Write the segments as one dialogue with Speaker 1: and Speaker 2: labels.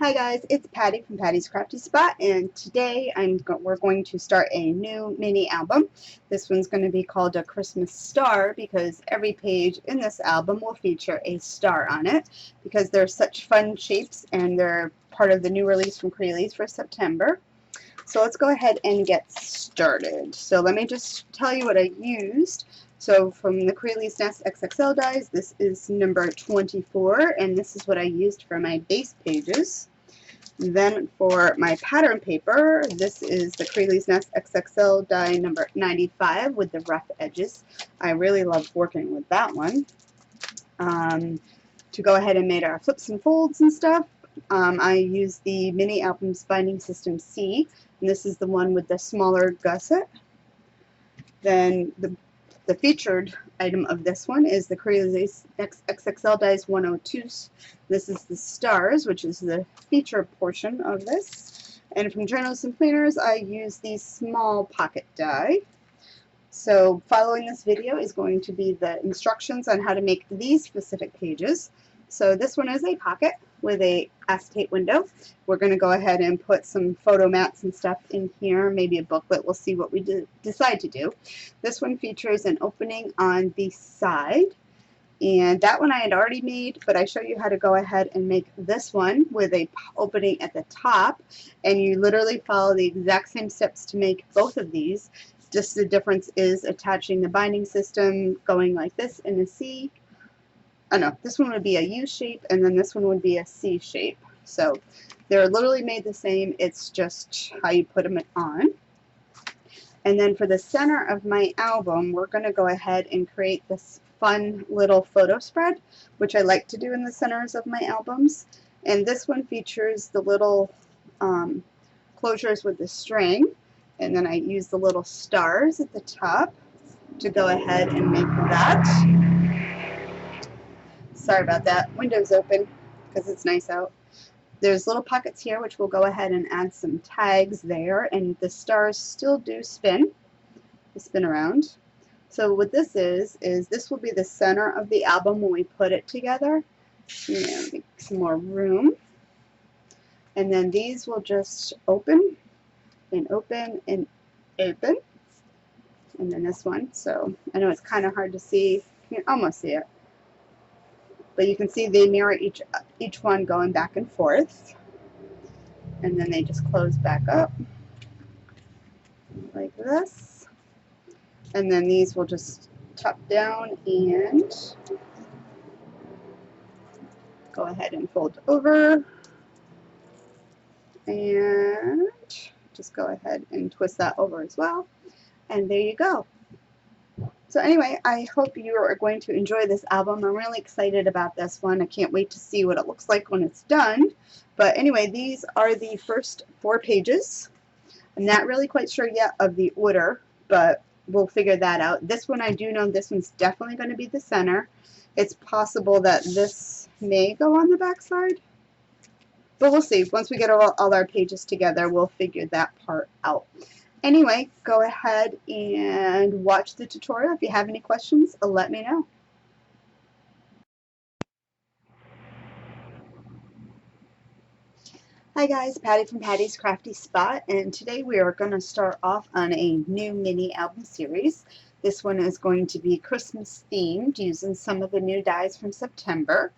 Speaker 1: Hi guys, it's Patty from Patty's Crafty Spot, and today we're going to start a new mini album. This one's going to be called a Christmas Star because every page in this album will feature a star on it because they're such fun shapes and they're part of the new release from Crealies for September. So let's go ahead and get started. So let me just tell you what I used. So from the Crealies Dies XXL dies, this is number 24, and this is what I used for my base pages. Then for my pattern paper, this is the Crealies Dies XXL die number 95 with the rough edges. I really love working with that one. To go ahead and make our flips and folds and stuff, I use the Mini Albums Binding System C, and this is the one with the smaller gusset. Then the featured item of this one is the Crealies XXL Dies 102s. This is the stars, which is the feature portion of this. And from journals and planners, I use these small pocket die. So following this video is going to be the instructions on how to make these specific pages. So this one is a pocket with a acetate window. We're going to go ahead and put some photo mats and stuff in here, maybe a booklet. We'll see what we decide to do. This one features an opening on the side, and that one I had already made, but I show you how to go ahead and make this one with a opening at the top, and you literally follow the exact same steps to make both of these. Just the difference is attaching the binding system, going like this in a C. Oh no, this one would be a U shape, and then this one would be a C shape. So they're literally made the same, it's just how you put them on. And then for the center of my album, we're going to go ahead and create this fun little photo spread, which I like to do in the centers of my albums. And this one features the little closures with the string, and then I use the little stars at the top to go ahead and make that. Sorry about that. Window's open because it's nice out. There's little pockets here, which we'll go ahead and add some tags there, and the stars still do spin. They spin around. So what this is this will be the center of the album when we put it together. Make some more room. And then these will just open and open and open. And then this one. So I know it's kind of hard to see. You can almost see it. But you can see they mirror each one going back and forth. And then they just close back up like this. And then these will just tuck down and go ahead and fold over. And just go ahead and twist that over as well. And there you go. So anyway, I hope you are going to enjoy this album. I'm really excited about this one. I can't wait to see what it looks like when it's done. But anyway, these are the first 4 pages. I'm not really quite sure yet of the order, but we'll figure that out. This one, I do know this one's definitely going to be the center. It's possible that this may go on the back side, but we'll see. Once we get all our pages together, we'll figure that part out. Anyway, go ahead and watch the tutorial. If you have any questions, let me know. Hi guys, Patty from Patty's Crafty Spot, and today we are going to start off on a new mini album series. This one is going to be Christmas themed, using some of the new dies from September.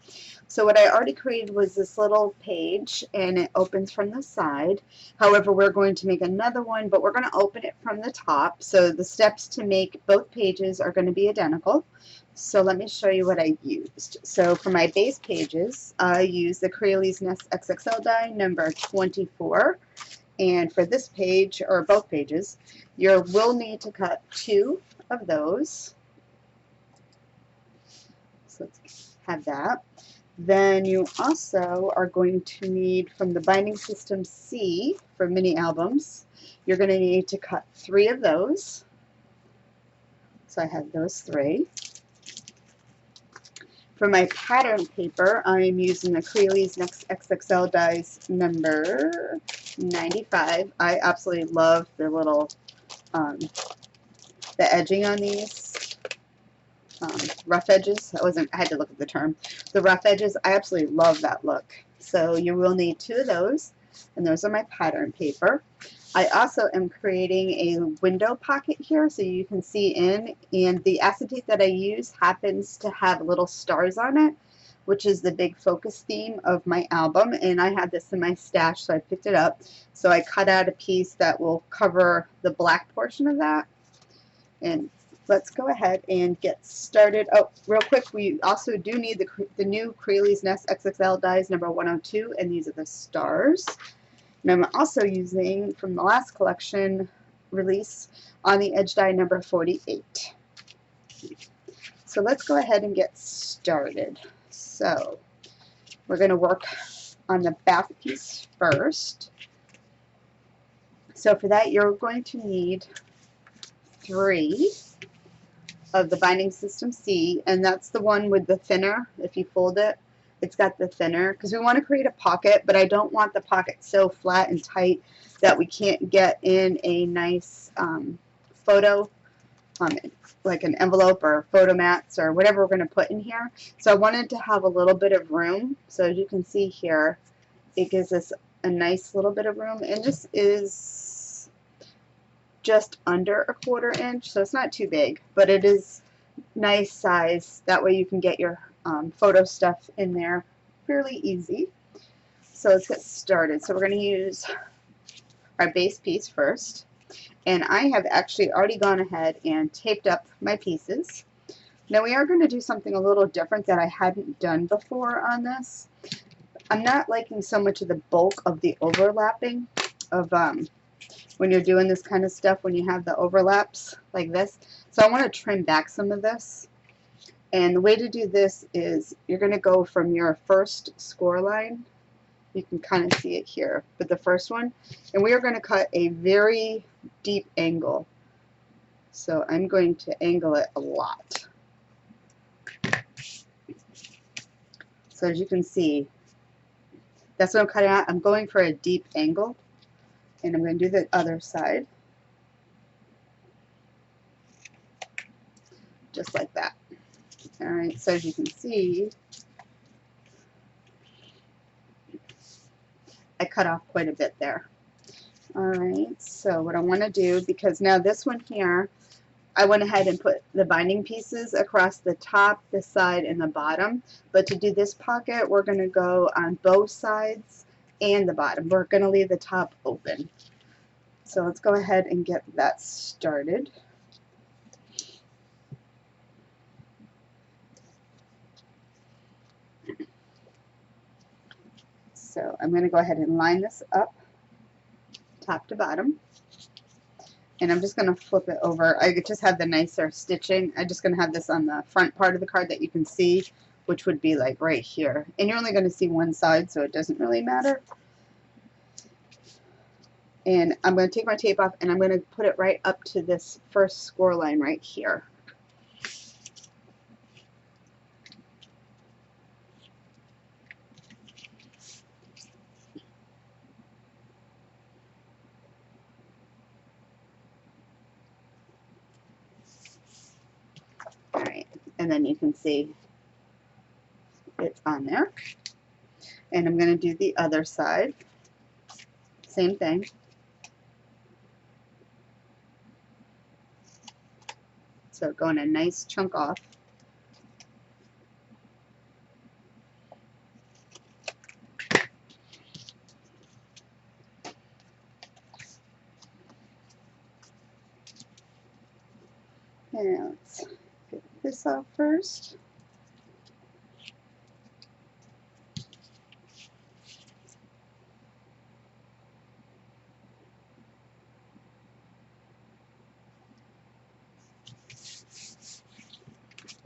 Speaker 1: So what I already created was this little page, and it opens from the side. However, we're going to make another one, but we're going to open it from the top. So the steps to make both pages are going to be identical. So let me show you what I used. So for my base pages, I used the Crealies Dies XXL die number 24. And for this page, or both pages, you will need to cut 2 of those. So let's have that. Then you also are going to need, from the binding system C for mini albums, you're going to need to cut 3 of those. So I have those 3. For my pattern paper, I'm using the Crealies Dies XXL dies number 95. I absolutely love the little, the edging on these. Rough edges. I had to look at the term. the rough edges. I absolutely love that look. So you will need 2 of those, and those are my pattern paper. I also am creating a window pocket here so you can see in, and the acetate that I use happens to have little stars on it, which is the big focus theme of my album, and I had this in my stash, so I picked it up. So I cut out a piece that will cover the black portion of that, and let's go ahead and get started. Oh, real quick, we also do need the new Crealies Nest XXL dies number 102, and these are the stars. And I'm also using, from the last collection release, On the Edge die number 48. So let's go ahead and get started. So we're going to work on the back piece first. So for that, you're going to need 3 of the Binding System C, and that's the one with the thinner. If you fold it, it's got the thinner, because we want to create a pocket, but I don't want the pocket so flat and tight that we can't get in a nice photo, like an envelope or photo mats or whatever we're going to put in here. So I wanted to have a little bit of room. So as you can see here, it gives us a nice little bit of room, and this is just under a 1/4 inch, so it's not too big, but it is nice size. That way you can get your photo stuff in there fairly easy. So let's get started. So we're going to use our base piece first, and I have actually already gone ahead and taped up my pieces. Now we are going to do something a little different that I hadn't done before on this. I'm not liking so much of the bulk of the overlapping of when you're doing this kind of stuff, when you have the overlaps like this. So I want to trim back some of this. And the way to do this is you're going to go from your first score line. You can kind of see it here, but the first one. And we are going to cut a very deep angle. So I'm going to angle it a lot. So as you can see, that's what I'm cutting out. I'm going for a deep angle. And I'm going to do the other side. Just like that. Alright, so as you can see, I cut off quite a bit there. Alright, so what I want to do, because now this one here, I went ahead and put the binding pieces across the top, the side, and the bottom. But to do this pocket, we're going to go on both sides and the bottom. We're going to leave the top open. So let's go ahead and get that started. So I'm going to go ahead and line this up top to bottom, and I'm just going to flip it over. I just have the nicer stitching. I'm just going to have this on the front part of the card that you can see, which would be like right here, and you're only going to see one side, so it doesn't really matter. And I'm going to take my tape off, and I'm going to put it right up to this first score line right here. Alright, and then you can see it's on there. And I'm going to do the other side. Same thing. So going a nice chunk off. And let's get this off first.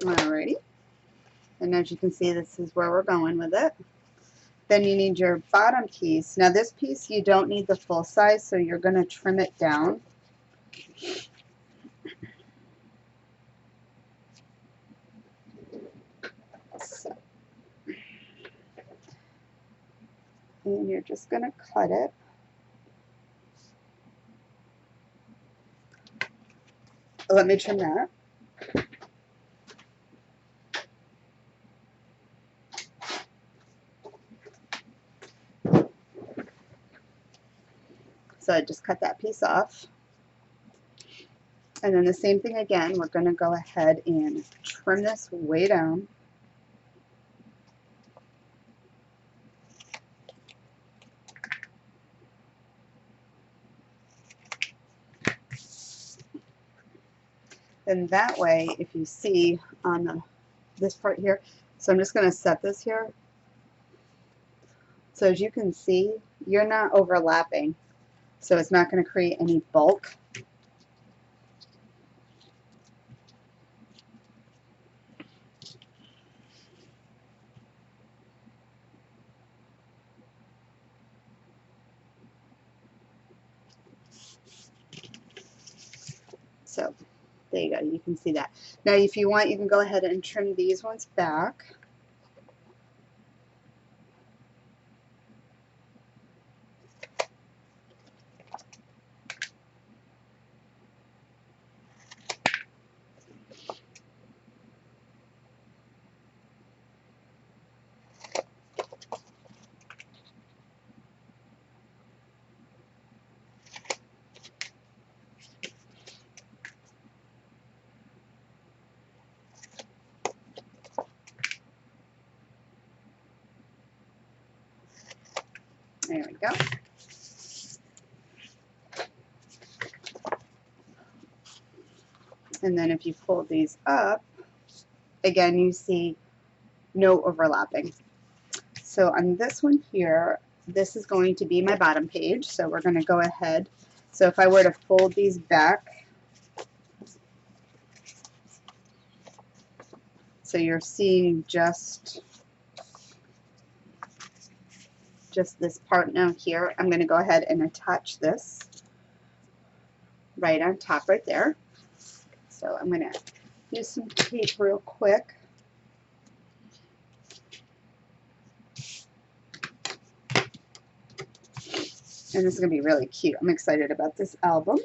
Speaker 1: Alrighty, and as you can see, this is where we're going with it. Then you need your bottom piece. Now this piece, you don't need the full size, so you're going to trim it down. So, and you're just going to cut it. Let me trim that. So I just cut that piece off. And then the same thing again, we're going to go ahead and trim this way down. And that way, if you see on this part here, so I'm just going to set this here. So as you can see, you're not overlapping, so it's not going to create any bulk. So there you go, you can see that. Now if you want, you can go ahead and trim these ones back. There we go. And then if you fold these up, again, you see no overlapping. So on this one here, this is going to be my bottom page. So we're going to go ahead. So if I were to fold these back, so you're seeing just this part now here, I'm going to go ahead and attach this right on top right there. So I'm going to use some tape real quick. And this is going to be really cute. I'm excited about this album.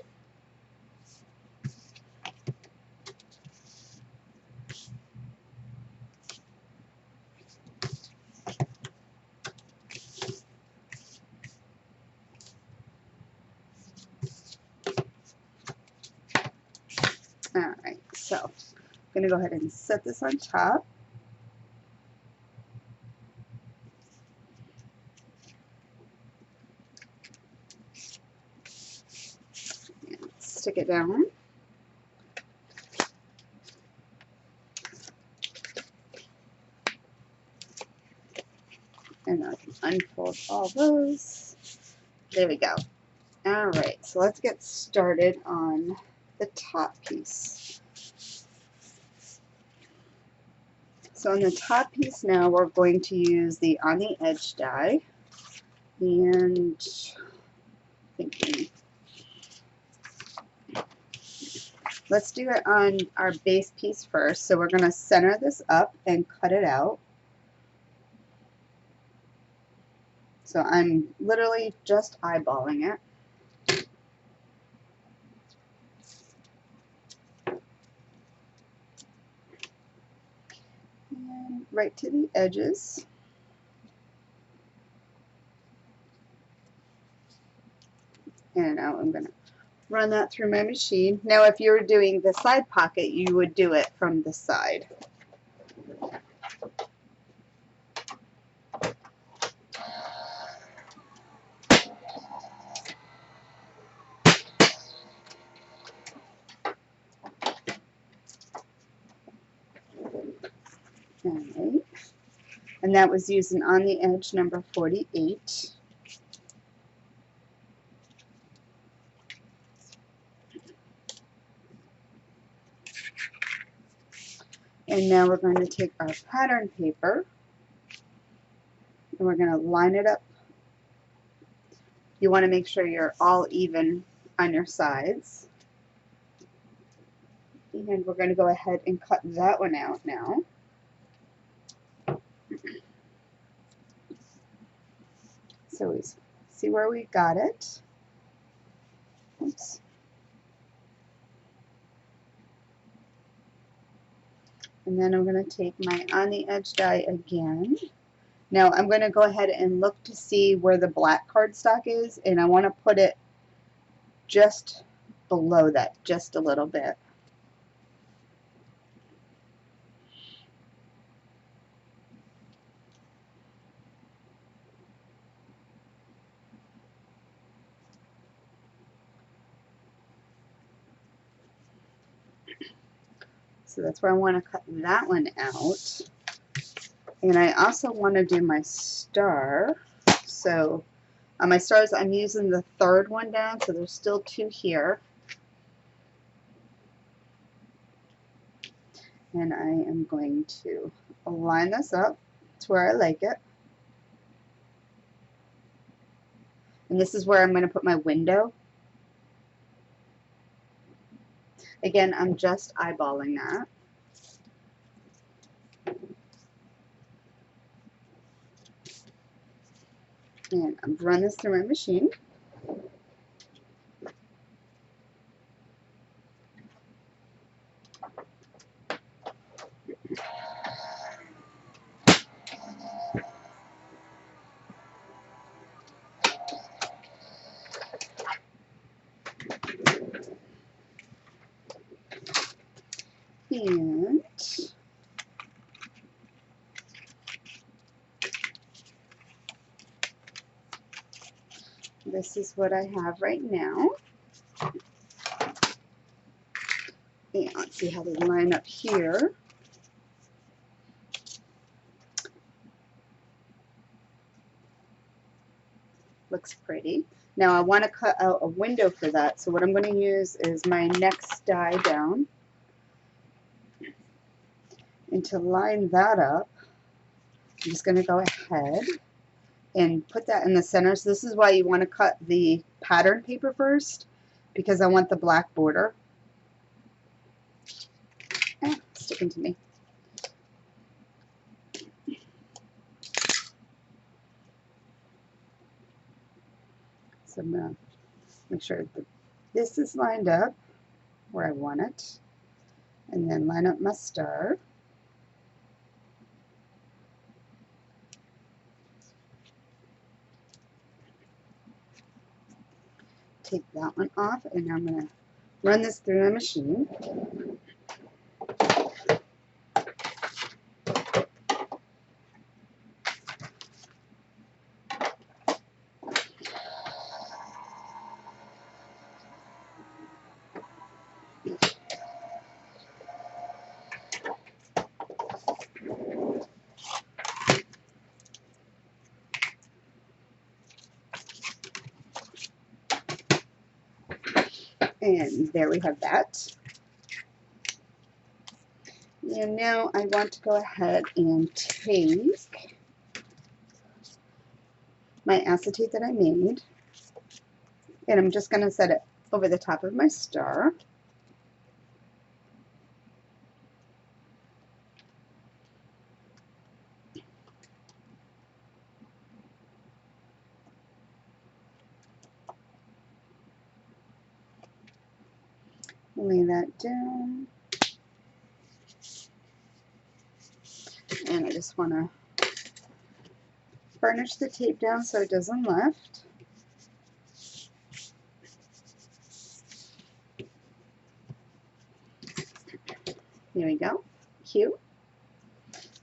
Speaker 1: Alright, so I'm going to go ahead and set this on top. And stick it down. And I can unfold all those. There we go. Alright, so let's get started on the top piece. So on the top piece now, we're going to use the On the Edge die. And thinking, let's do it on our base piece first. So we're going to center this up and cut it out. So I'm literally just eyeballing it. And right to the edges. And now I'm going to run that through my machine. Now if you were doing the side pocket, you would do it from the side. Alright. And that was using On the Edge number 48. And now we're going to take our pattern paper and we're going to line it up. You want to make sure you're all even on your sides. And we're going to go ahead and cut that one out now. So we see where we got it. Oops. And then I'm going to take my On the Edge die again. Now I'm going to go ahead and look to see where the black cardstock is, and I want to put it just below that, just a little bit. So that's where I want to cut that one out. And I also want to do my star. So on my stars, I'm using the third one down, so there's still 2 here. And I am going to line this up to where I like it. And this is where I'm going to put my window. Again, I'm just eyeballing that. And I'm run this through my machine. And this is what I have right now. And let's see how they line up here. Looks pretty. Now I want to cut out a window for that, so what I'm going to use is my next die down. And to line that up, I'm just going to go ahead and put that in the center. So this is why you want to cut the pattern paper first, because I want the black border. Sticking to me. So I'm going to make sure that this is lined up where I want it, and then line up my star. Take that one off, and now I'm going to run this through my machine. And there we have that. And now I want to go ahead and take my acetate that I made, and I'm just going to set it over the top of my star. Lay that down. And I just want to burnish the tape down so it doesn't lift. There we go. Cute.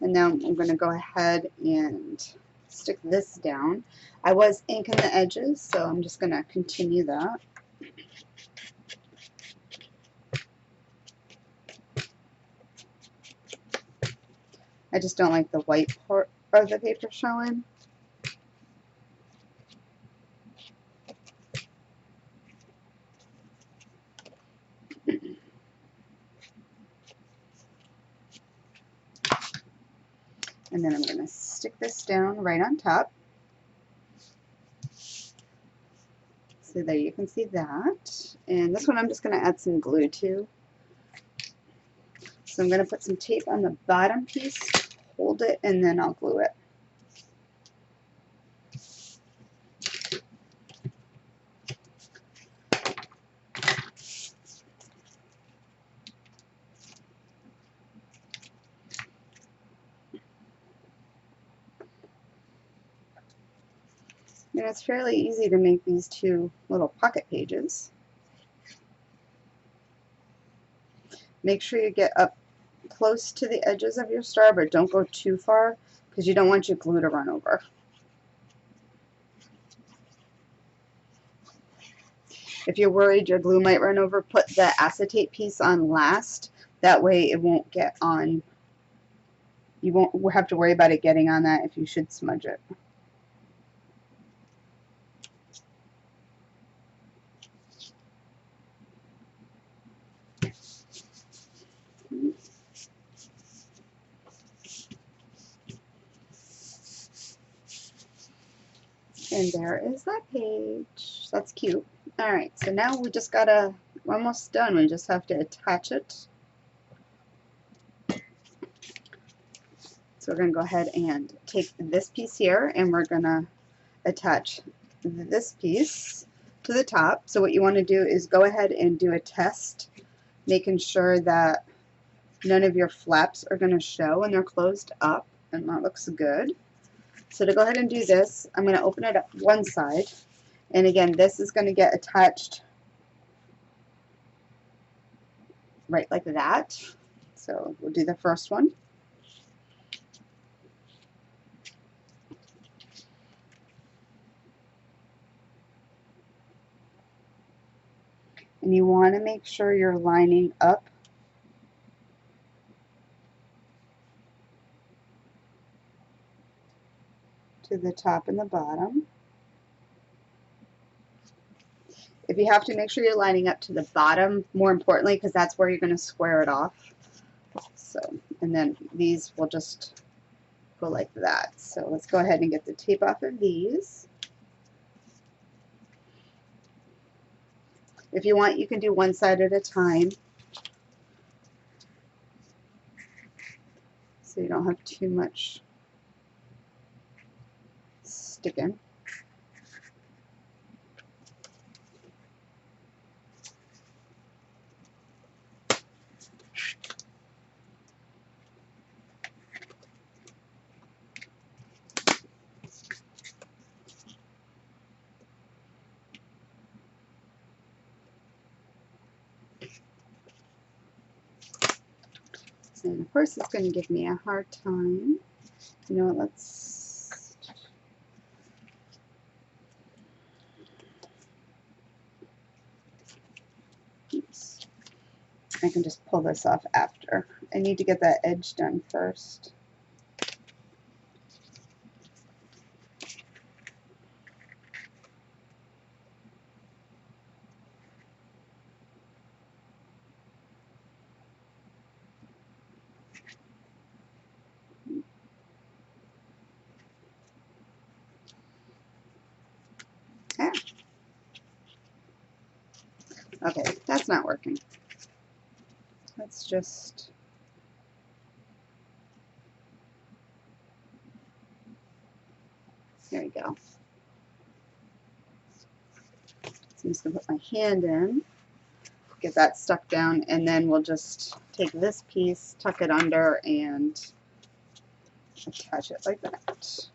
Speaker 1: And now I'm going to go ahead and stick this down. I was inking the edges, so I'm just going to continue that. I just don't like the white part of the paper showing. And then I'm going to stick this down right on top. So there you can see that. And this one I'm just going to add some glue to. So I'm going to put some tape on the bottom piece, hold it, and then I'll glue it. And it's fairly easy to make these 2 little pocket pages. Make sure you get up close to the edges of your star, but don't go too far because you don't want your glue to run over. If you're worried your glue might run over, put the acetate piece on last. That way it won't get on. You won't have to worry about it getting on that if you should smudge it. And there is that page. That's cute. Alright, so now we just gotta, we're almost done. We just have to attach it. So we're going to go ahead and take this piece here and we're going to attach this piece to the top. So what you want to do is go ahead and do a test, making sure that none of your flaps are going to show and they're closed up, and that looks good. So to go ahead and do this, I'm going to open it up one side, and again this is going to get attached right like that. So we'll do the first one. And you want to make sure you're lining up to the top and the bottom. If you have to, make sure you're lining up to the bottom, more importantly, because that's where you're going to square it off. So, and then these will just go like that. So let's go ahead and get the tape off of these. If you want, you can do one side at a time, so you don't have too much sticking. And of course it's going to give me a hard time. You know what, let's... Oops. I can just pull this off after. I need to get that edge done first. Ah. Okay, that's not working. Let's just... There we go. So I'm just going to put my hand in, get that stuck down, and then we'll just take this piece, tuck it under, and attach it like that.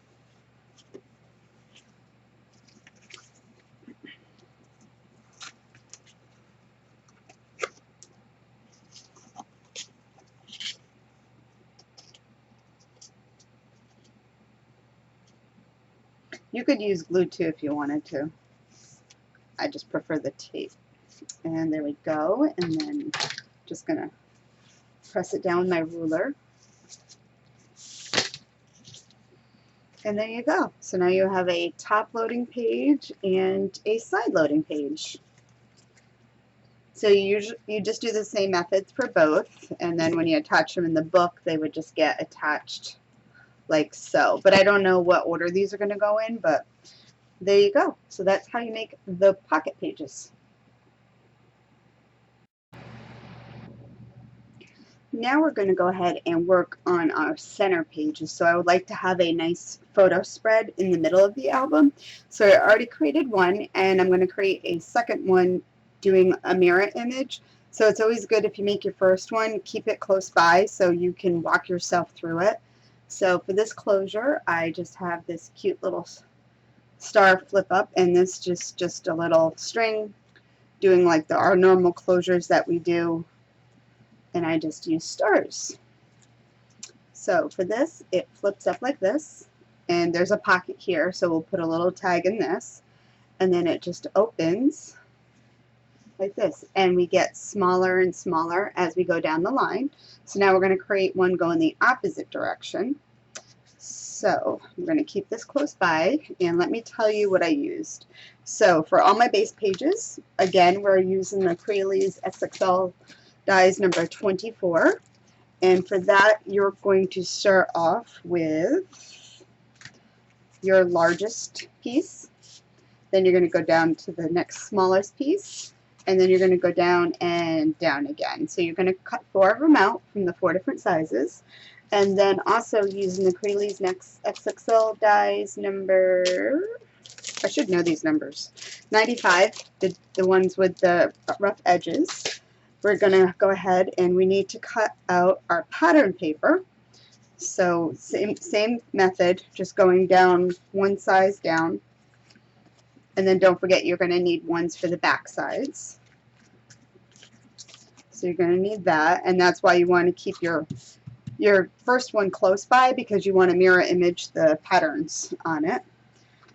Speaker 1: You could use glue too if you wanted to. I just prefer the tape. And there we go. And then just going to press it down with my ruler. And there you go. So now you have a top loading page and a side loading page. So you just do the same methods for both, and then when you attach them in the book, they would just get attached like so. But I don't know what order these are going to go in, but there you go. So that's how you make the pocket pages. Now we're going to go ahead and work on our center pages. So I would like to have a nice photo spread in the middle of the album. So I already created one, and I'm going to create a second one doing a mirror image. So it's always good if you make your first one, keep it close by so you can walk yourself through it. So for this closure, I just have this cute little star flip up, and this just a little string doing like our normal closures that we do and I just use stars. So for this, it flips up like this, and there's a pocket here, so we'll put a little tag in this, and then it just opens like this, and we get smaller and smaller as we go down the line. So now we're going to create one going the opposite direction. So I'm going to keep this close by, and let me tell you what I used. So for all my base pages, again, we're using the Crealies XXL dies number 24. And for that, you're going to start off with your largest piece. Then you're going to go down to the next smallest piece. And then you're going to go down and down again. So you're going to cut 4 of them out from the 4 different sizes. And then also using the Crealies next XXL dies number, I should know these numbers, 95, the ones with the rough edges. We're going to go ahead and we need to cut out our pattern paper. So same method, just going down one size down. And then don't forget you're going to need ones for the back sides. So you're going to need that, and that's why you want to keep your first one close by, because you want to mirror image the patterns on it.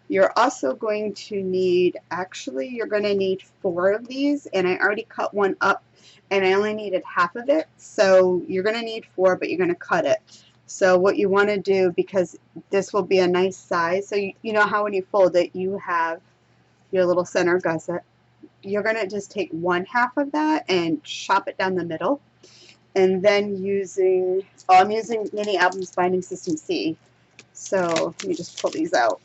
Speaker 1: You're also going to need, actually you're going to need 4 of these, and I already cut one up and I only needed half of it, so you're going to need 4, but you're going to cut it. So what you want to do, because this will be a nice size, so you know how when you fold it you have your little center gusset, you're going to just take 1/2 of that and chop it down the middle. And then I'm using Mini Albums Binding System C. So let me just pull these out.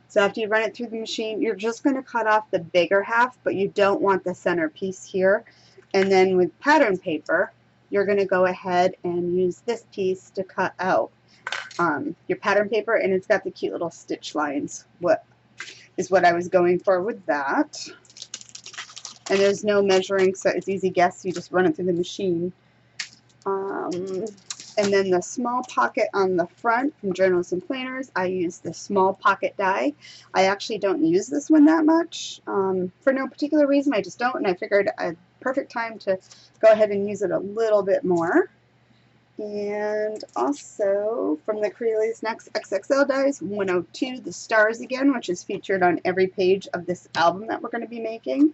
Speaker 1: So after you run it through the machine, you're just going to cut off the bigger half, but you don't want the center piece here. And then with pattern paper, you're going to go ahead and use this piece to cut out your pattern paper, and it's got the cute little stitch lines. What is what I was going for with that. And there's no measuring, so it's easy guess. You just run it through the machine. And then the small pocket on the front from Journals and Planners, I use the small pocket die. I actually don't use this one that much for no particular reason. I just don't, and I figured a perfect time to go ahead and use it a little bit more. And also from the Crealies Next XXL Dies 102, the stars again, which is featured on every page of this album that we're going to be making.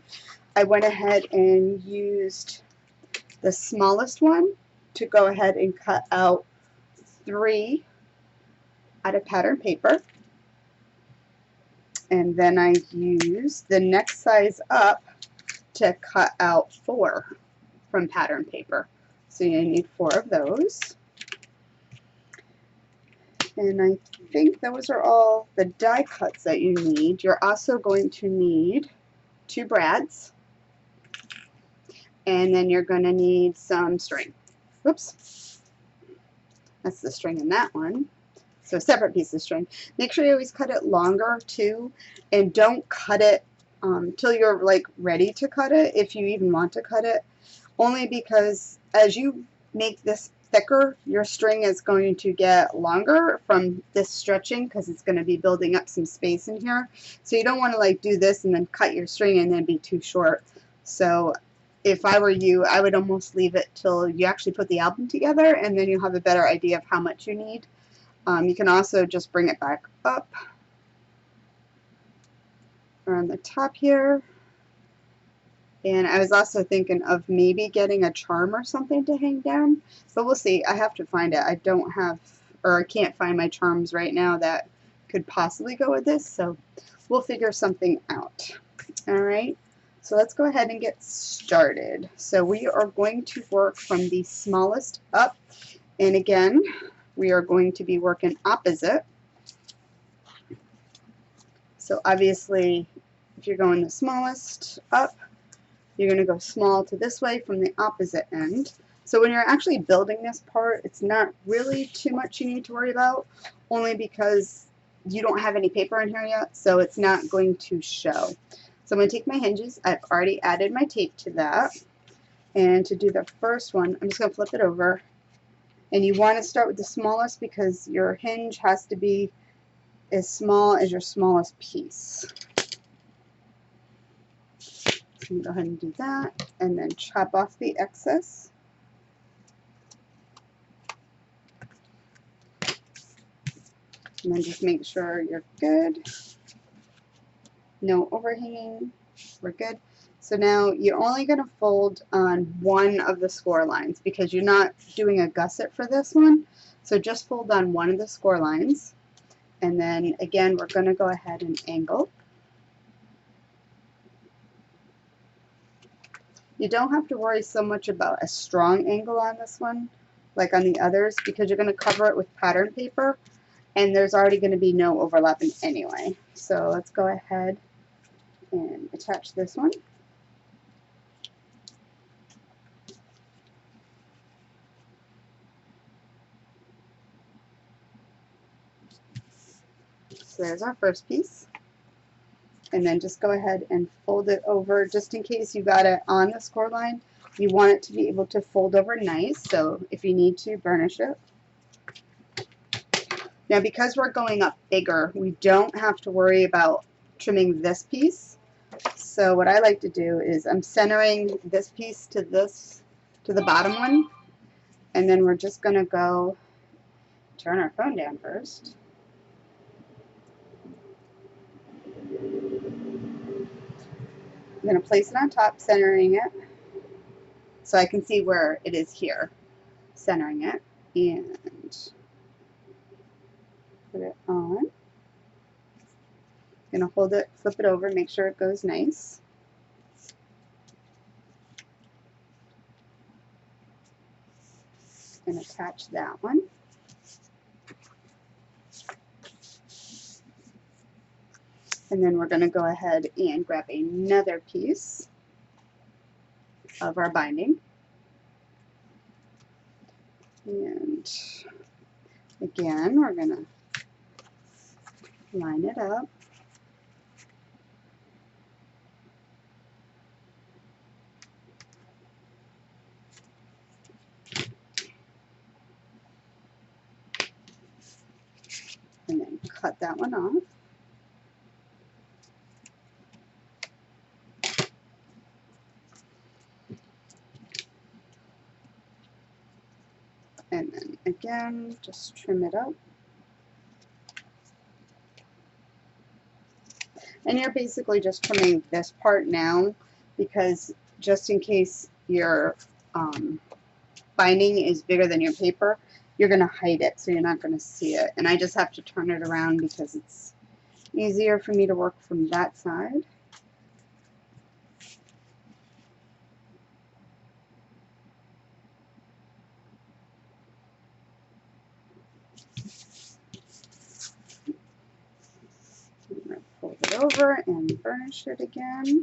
Speaker 1: I went ahead and used the smallest one to go ahead and cut out 3 out of pattern paper. And then I used the next size up to cut out 4 from pattern paper. So you need 4 of those. And I think those are all the die cuts that you need. You're also going to need 2 brads. And then you're going to need some string. Oops. That's the string in that one. So a separate piece of string. Make sure you always cut it longer too. And don't cut it till you're like ready to cut it, if you even want to cut it. Only because as you make this thicker, your string is going to get longer from this stretching, because it's going to be building up some space in here. So you don't want to like do this and then cut your string and then be too short. So if I were you, I would almost leave it till you actually put the album together, and then you'll have a better idea of how much you need. You can also just bring it back up around the top here. And I was also thinking of maybe getting a charm or something to hang down, but we'll see. I have to find it. I don't have, or I can't find my charms right now that could possibly go with this, so we'll figure something out. All right, so let's go ahead and get started. So we are going to work from the smallest up, and again, we are going to be working opposite. So obviously, if you're going the smallest up, you're going to go small to this way from the opposite end. So when you're actually building this part, it's not really too much you need to worry about, only because you don't have any paper in here yet, so it's not going to show. So I'm going to take my hinges. I've already added my tape to that. And to do the first one, I'm just going to flip it over. And you want to start with the smallest, because your hinge has to be as small as your smallest piece. I'm going to go ahead and do that, and then chop off the excess. And then just make sure you're good. No overhanging. We're good. So now you're only going to fold on one of the score lines because you're not doing a gusset for this one. So just fold on one of the score lines. And then again, we're going to go ahead and angle. You don't have to worry so much about a strong angle on this one, like on the others, because you're going to cover it with pattern paper, and there's already going to be no overlapping anyway. So let's go ahead and attach this one. So there's our first piece. And then just go ahead and fold it over just in case you got it on the score line. You want it to be able to fold over nice, so if you need to, burnish it. Now because we're going up bigger, we don't have to worry about trimming this piece. So what I like to do is I'm centering this piece to the bottom one, and then we're just going to go turn our phone down first. I'm going to place it on top, centering it, so I can see where it is here, centering it, and put it on. I'm going to hold it, flip it over, make sure it goes nice. And attach that one. And then we're going to go ahead and grab another piece of our binding. And again, we're going to line it up. And then cut that one off. And then again, just trim it up. And you're basically just trimming this part now because just in case your binding is bigger than your paper, you're going to hide it so you're not going to see it. And I just have to turn it around because it's easier for me to work from that side. I'm going to fold it over and burnish it again.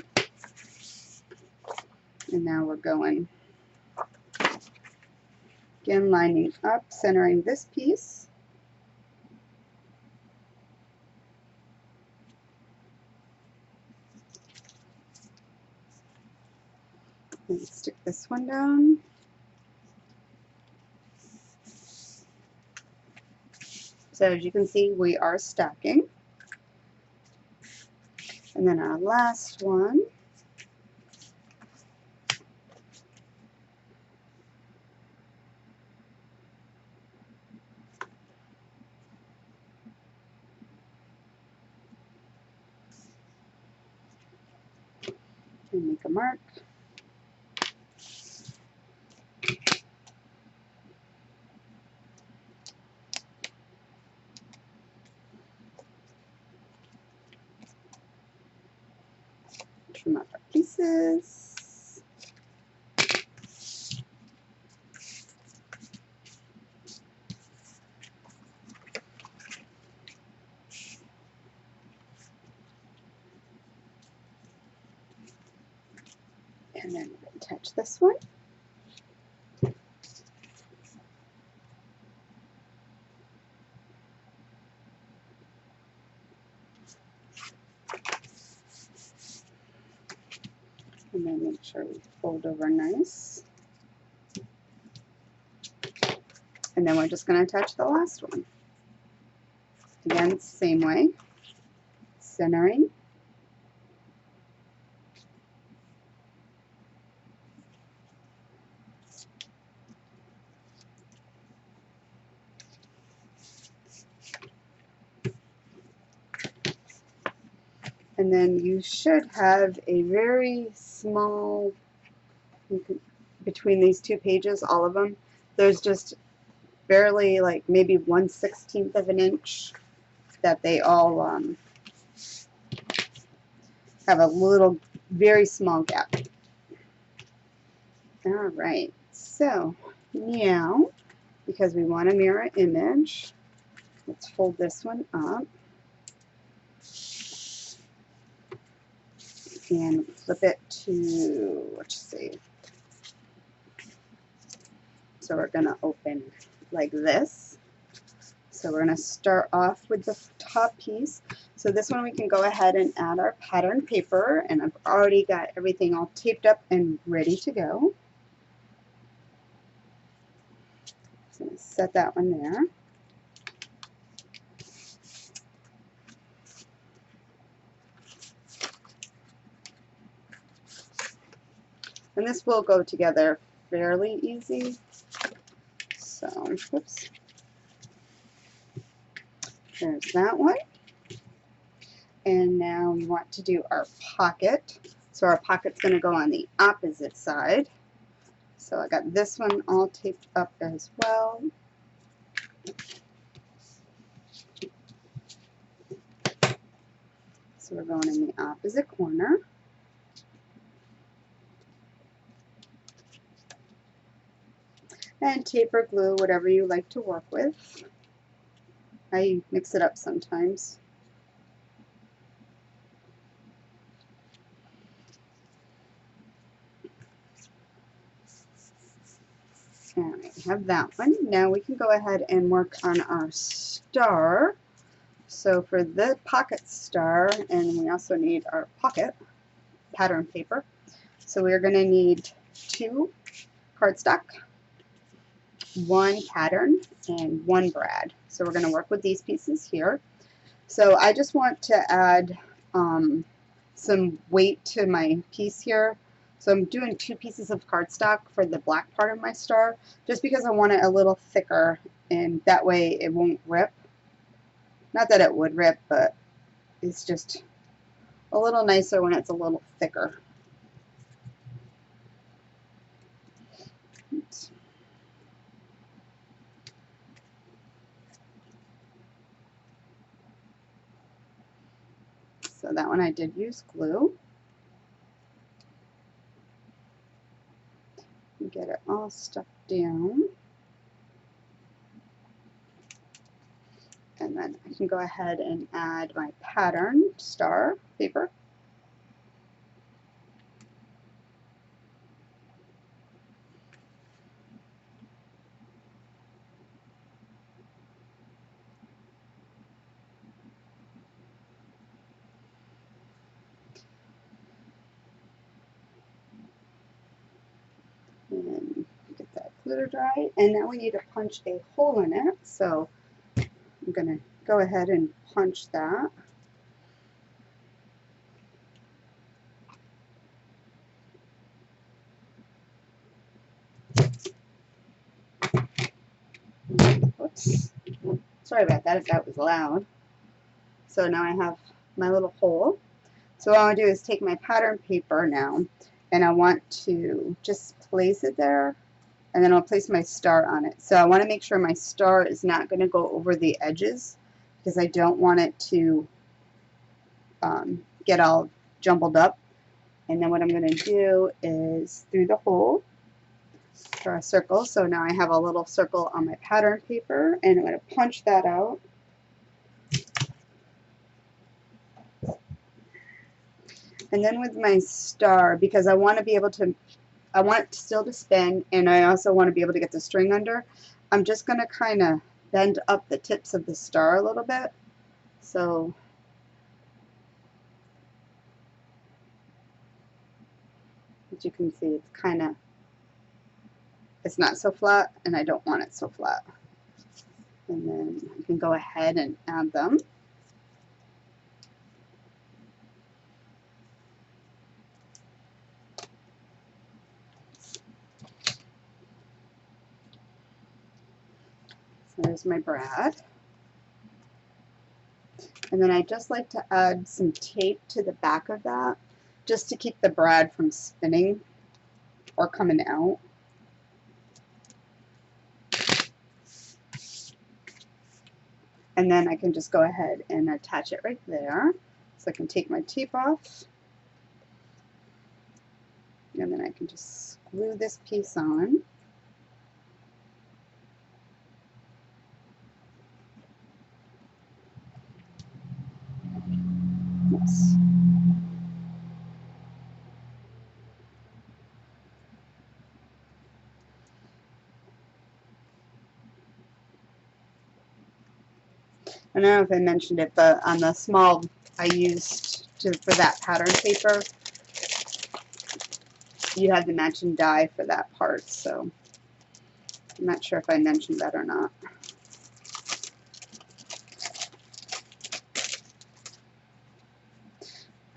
Speaker 1: And now we're going. Again, lining up, centering this piece. And stick this one down. So as you can see, we are stacking. And then our last one. And make a mark. Trim up our pieces. And then attach this one. And then make sure we fold over nice. And then we're just going to attach the last one. Again, same way. Centering. And then you should have a very small, between these two pages, all of them, there's just barely like maybe 1/16 of an inch that they all have a little, very small gap. All right, so now, because we want a mirror image, let's fold this one up and flip it to, let's see. So we're going to open like this. So we're going to start off with the top piece. So this one we can go ahead and add our pattern paper, and I've already got everything all taped up and ready to go. So I'm going to set that one there. And this will go together fairly easy. So, whoops. There's that one. And now we want to do our pocket. So our pocket's going to go on the opposite side. So I got this one all taped up as well. So we're going in the opposite corner. And tape or glue, whatever you like to work with. I mix it up sometimes. And I have that one. Now we can go ahead and work on our star. So for the pocket star, and we also need our pocket pattern paper. So we're going to need 2 cardstock, 1 pattern, and 1 brad. So we're going to work with these pieces here. So I just want to add some weight to my piece here. So I'm doing 2 pieces of cardstock for the black part of my star, just because I want it a little thicker, and that way it won't rip. Not that it would rip, but it's just a little nicer when it's a little thicker. Oops. So that one I did use glue. Get it all stuck down. And then I can go ahead and add my pattern star paper. And get that glitter dry. And now we need to punch a hole in it. So I'm going to go ahead and punch that. Oops. Sorry about that if that was loud. So now I have my little hole. So what I want to do is take my pattern paper now, and I want to just place it there, and then I'll place my star on it. So I want to make sure my star is not going to go over the edges, because I don't want it to get all jumbled up. And then what I'm going to do is through the hole, draw a circle. So now I have a little circle on my pattern paper, and I'm going to punch that out. And then with my star, because I want to be able to, I want it still to spin, and I also want to be able to get the string under, I'm just going to kind of bend up the tips of the star a little bit. So as you can see, it's kind of, it's not so flat, and I don't want it so flat. And then I can go ahead and add them. So there's my brad. And then I just like to add some tape to the back of that, just to keep the brad from spinning or coming out. And then I can just go ahead and attach it right there. So I can take my tape off. And then I can just glue this piece on. Yes. I don't know if I mentioned it, but on the small I used for that pattern paper, you had the matching die for that part, so I'm not sure if I mentioned that or not.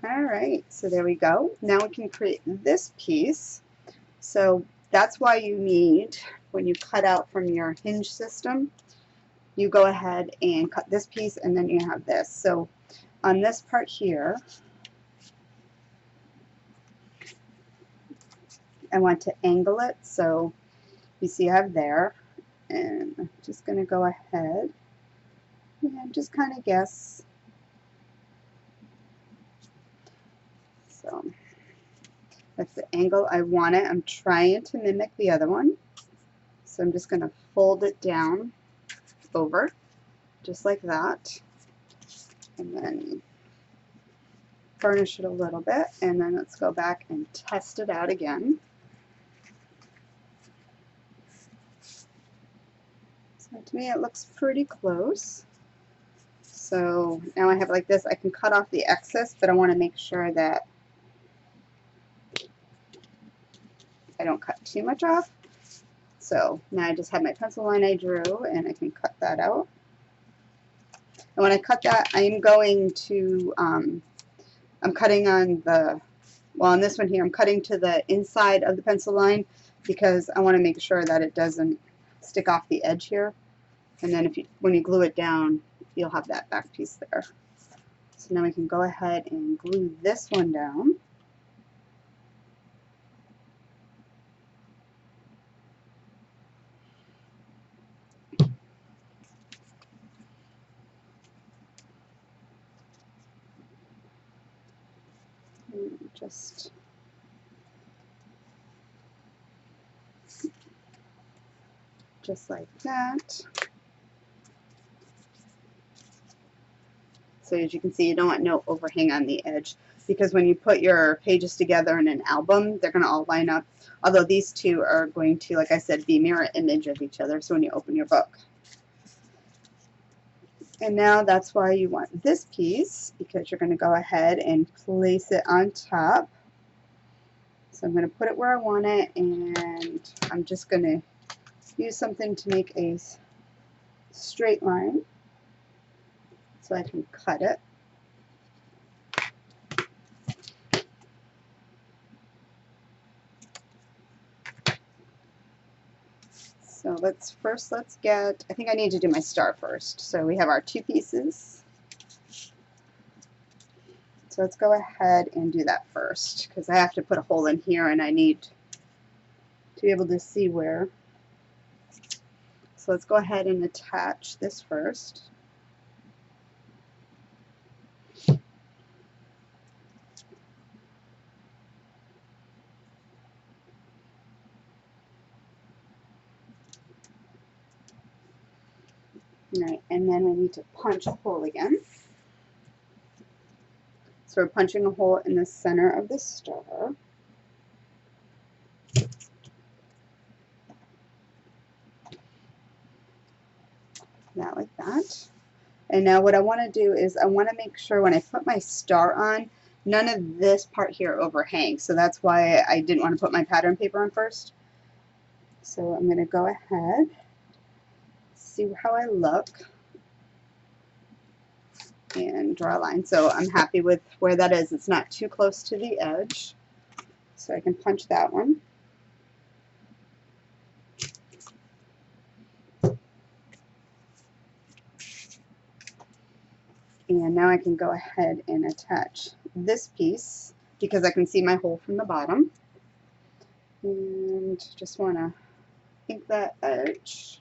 Speaker 1: Alright, so there we go. Now we can create this piece. So that's why you need, when you cut out from your hinge system, you go ahead and cut this piece, and then you have this. So on this part here, I want to angle it, so you see I have there, and I'm just going to go ahead and just kind of guess. So that's the angle I want it. I'm trying to mimic the other one, so I'm just going to fold it down over, just like that, and then burnish it a little bit, and then let's go back and test it out again. So to me it looks pretty close. So now I have like this. I can cut off the excess, but I want to make sure that I don't cut too much off. So now I just have my pencil line I drew, and I can cut that out. And when I cut that, I'm going to, I'm cutting on the, well, on this one here, I'm cutting to the inside of the pencil line because I want to make sure that it doesn't stick off the edge here. And then when you glue it down, you'll have that back piece there. So now we can go ahead and glue this one down. And just like that. So as you can see, you don't want no overhang on the edge, because when you put your pages together in an album, they're going to all line up, although these two are going to, like I said, be mirror image of each other, so when you open your book. And now that's why you want this piece, because you're going to go ahead and place it on top. So I'm going to put it where I want it, and I'm just going to use something to make a straight line so I can cut it. So let's get, I think I need to do my star first. So we have our two pieces. So let's go ahead and do that first, because I have to put a hole in here and I need to be able to see where. So let's go ahead and attach this first. Right, and then we need to punch a hole again. So we're punching a hole in the center of the star. That like that. And now what I want to do is I want to make sure when I put my star on, none of this part here overhangs. So that's why I didn't want to put my pattern paper on first. So I'm going to go ahead, see how I look, and draw a line. So I'm happy with where that is. It's not too close to the edge. So I can punch that one. And now I can go ahead and attach this piece because I can see my hole from the bottom. And just want to ink that edge.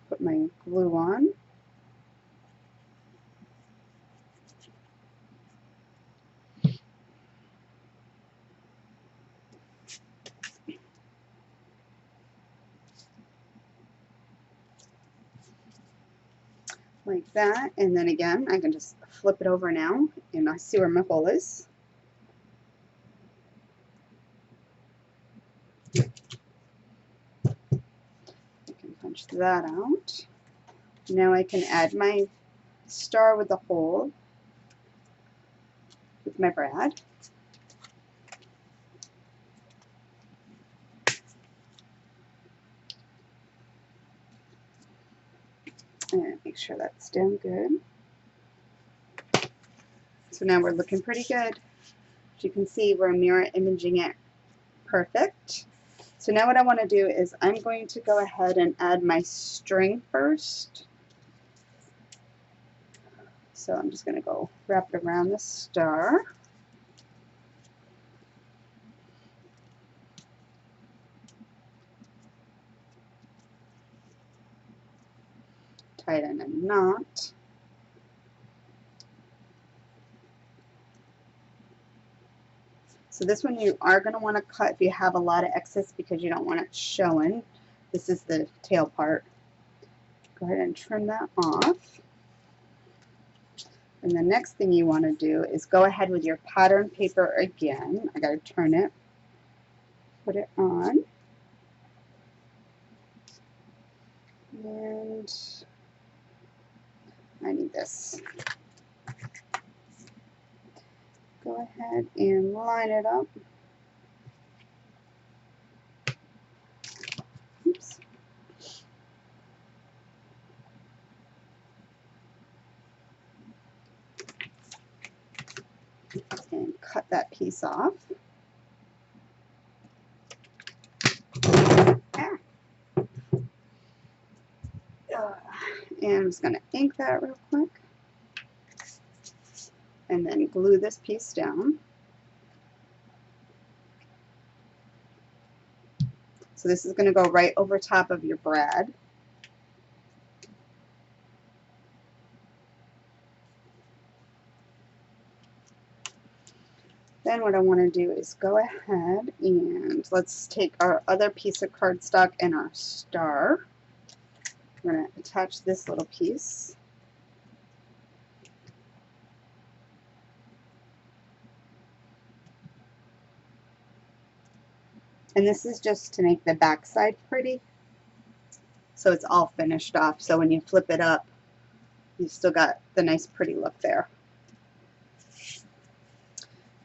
Speaker 1: Put my glue on. Like that, and then again I can just flip it over now and I see where my hole is. I can punch that out. Now I can add my star with the hole with my brad. And make sure that's down good. So now we're looking pretty good. As you can see, we're mirror imaging it perfect. So now what I want to do is I'm going to go ahead and add my string first. So I'm just going to go wrap it around the star. Tie it in a knot. So this one you are going to want to cut if you have a lot of excess because you don't want it showing. This is the tail part. Go ahead and trim that off. And the next thing you want to do is go ahead with your pattern paper again. I got to turn it. Put it on. And I need this. Go ahead and line it up. Oops. And cut that piece off. And I'm just going to ink that real quick. And then glue this piece down. So this is going to go right over top of your brad. Then what I want to do is go ahead and let's take our other piece of cardstock and our star. We're going to attach this little piece. And this is just to make the back side pretty. So it's all finished off. So when you flip it up, you still got the nice pretty look there.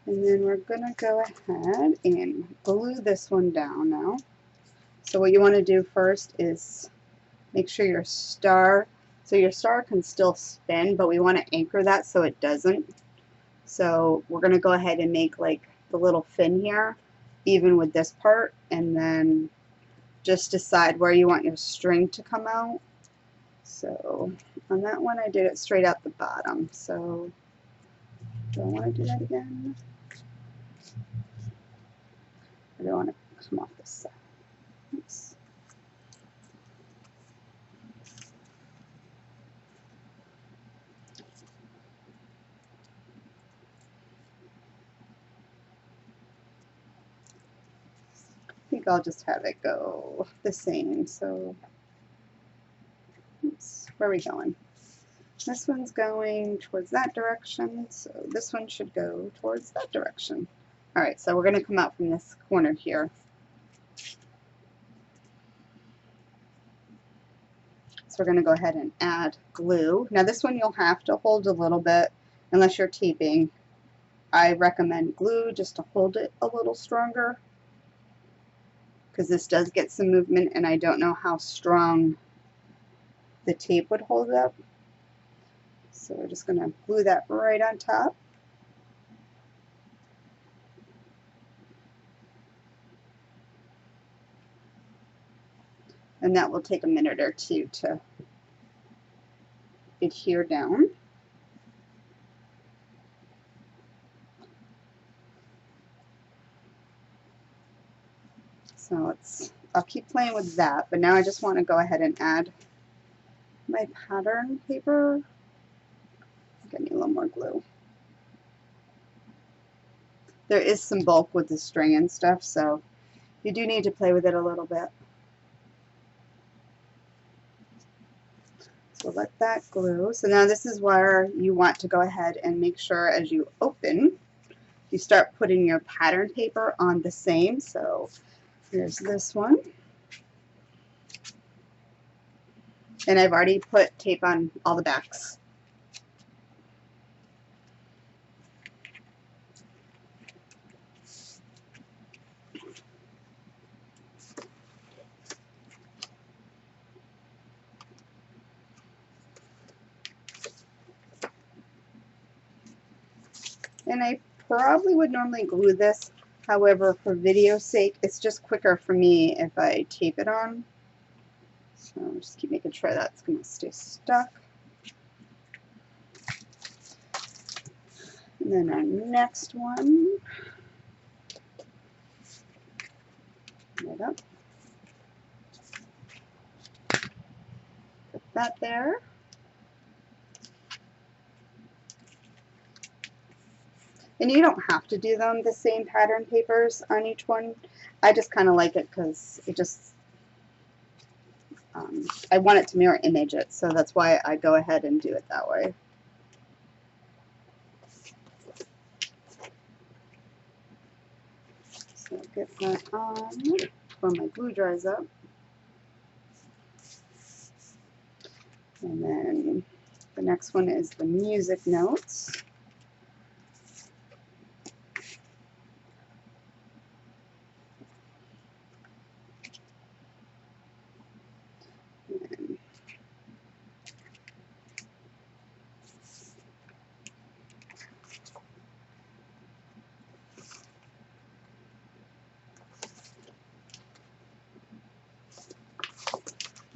Speaker 1: And then we're going to go ahead and glue this one down now. So what you want to do first is make sure your star, so your star can still spin, but we want to anchor that so it doesn't. So we're going to go ahead and make like the little fin here, even with this part, and then just decide where you want your string to come out. So on that one I did it straight out the bottom. So do I want to do that again? I don't want to come off this side. Oops. I think I'll just have it go the same. So oops, where are we going? This one's going towards that direction, so this one should go towards that direction. Alright, so we're going to come out from this corner here. So we're going to go ahead and add glue. Now this one you'll have to hold a little bit unless you're taping. I recommend glue just to hold it a little stronger because this does get some movement and I don't know how strong the tape would hold up. So we're just going to glue that right on top. And that will take a minute or two to adhere down. So I'll keep playing with that, but now I just want to go ahead and add my pattern paper. Get me a little more glue. There is some bulk with the string and stuff, so you do need to play with it a little bit. So let that glue. So now this is where you want to go ahead and make sure as you open, you start putting your pattern paper on the same. So here's this one. And I've already put tape on all the backs. And I probably would normally glue this. However, for video's sake, it's just quicker for me if I tape it on. So just keep making sure that's going to stay stuck. And then our next one, right up. Put that there. And you don't have to do them the same pattern papers on each one. I just kind of like it because it just, I want it to mirror image it, so that's why I go ahead and do it that way. So get that on before my glue dries up. And then the next one is the music notes.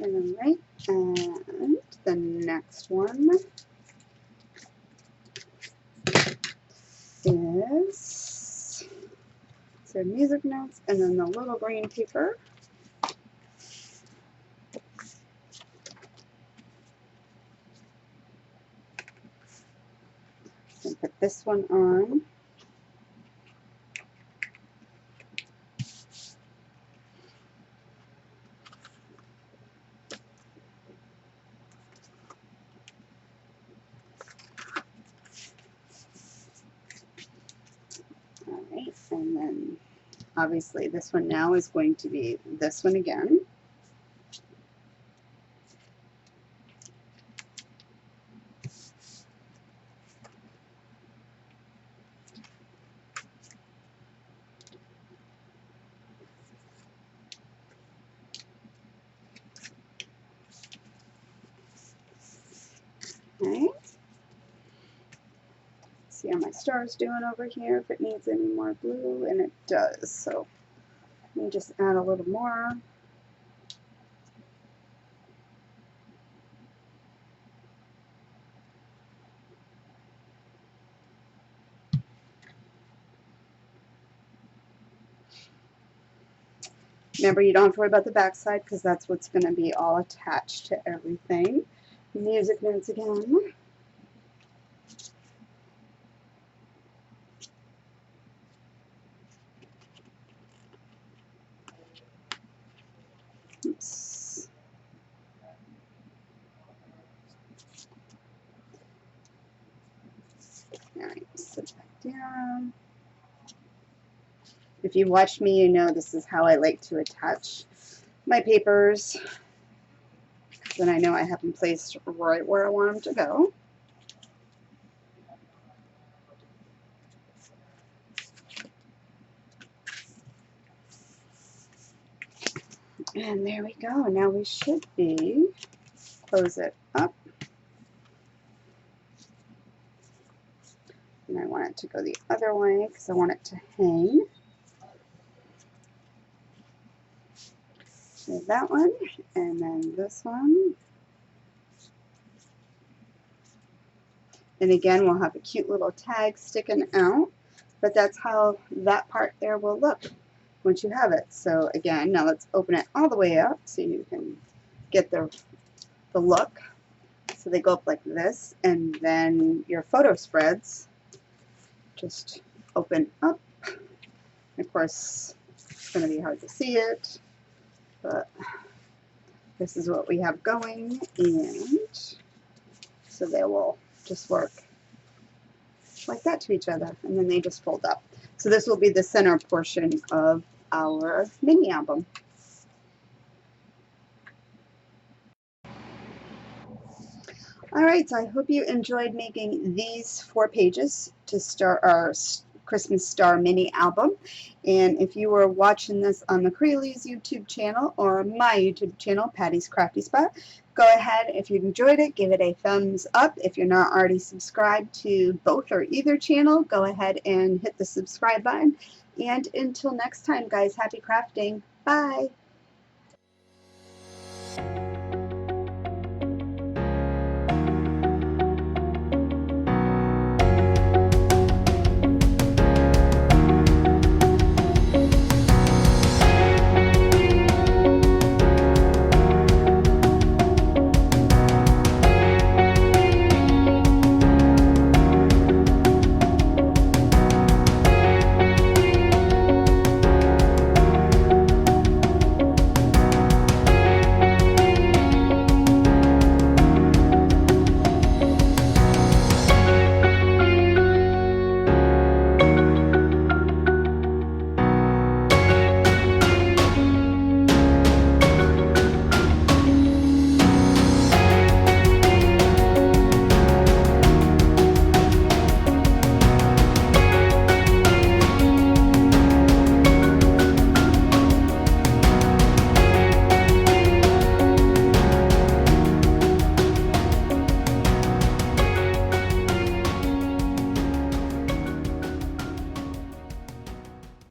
Speaker 1: Alright, and the next one is so music notes, and then the little green paper. And put this one on. Alright, and then obviously this one now is going to be this one again. Okay. See how my star's doing over here, if it needs any more glue, and it does. So let me just add a little more. Remember, you don't have to worry about the back side because that's what's going to be all attached to everything. Music notes again. Oops. Alright, sit back down. If you've watched me, you know this is how I like to attach my papers. Then I know I have them placed right where I want them to go. And there we go. Now we should be, close it up. And I want it to go the other way because I want it to hang. So that one, and then this one. And again, we'll have a cute little tag sticking out, but that's how that part there will look. once you have it. So again, now let's open it all the way up so you can get the look. So they go up like this, and then your photo spreads just open up. Of course, it's going to be hard to see it, but this is what we have going, and so they will just work like that to each other, and then they just fold up. So this will be the center portion of our mini album. Alright, so I hope you enjoyed making these 4 pages to start our Christmas Star mini album. And if you were watching this on the Crealies YouTube channel or my YouTube channel, Patty's Crafty Spot, go ahead, if you enjoyed it, give it a thumbs up. If you're not already subscribed to both or either channel, go ahead and hit the subscribe button. And until next time, guys, happy crafting. Bye!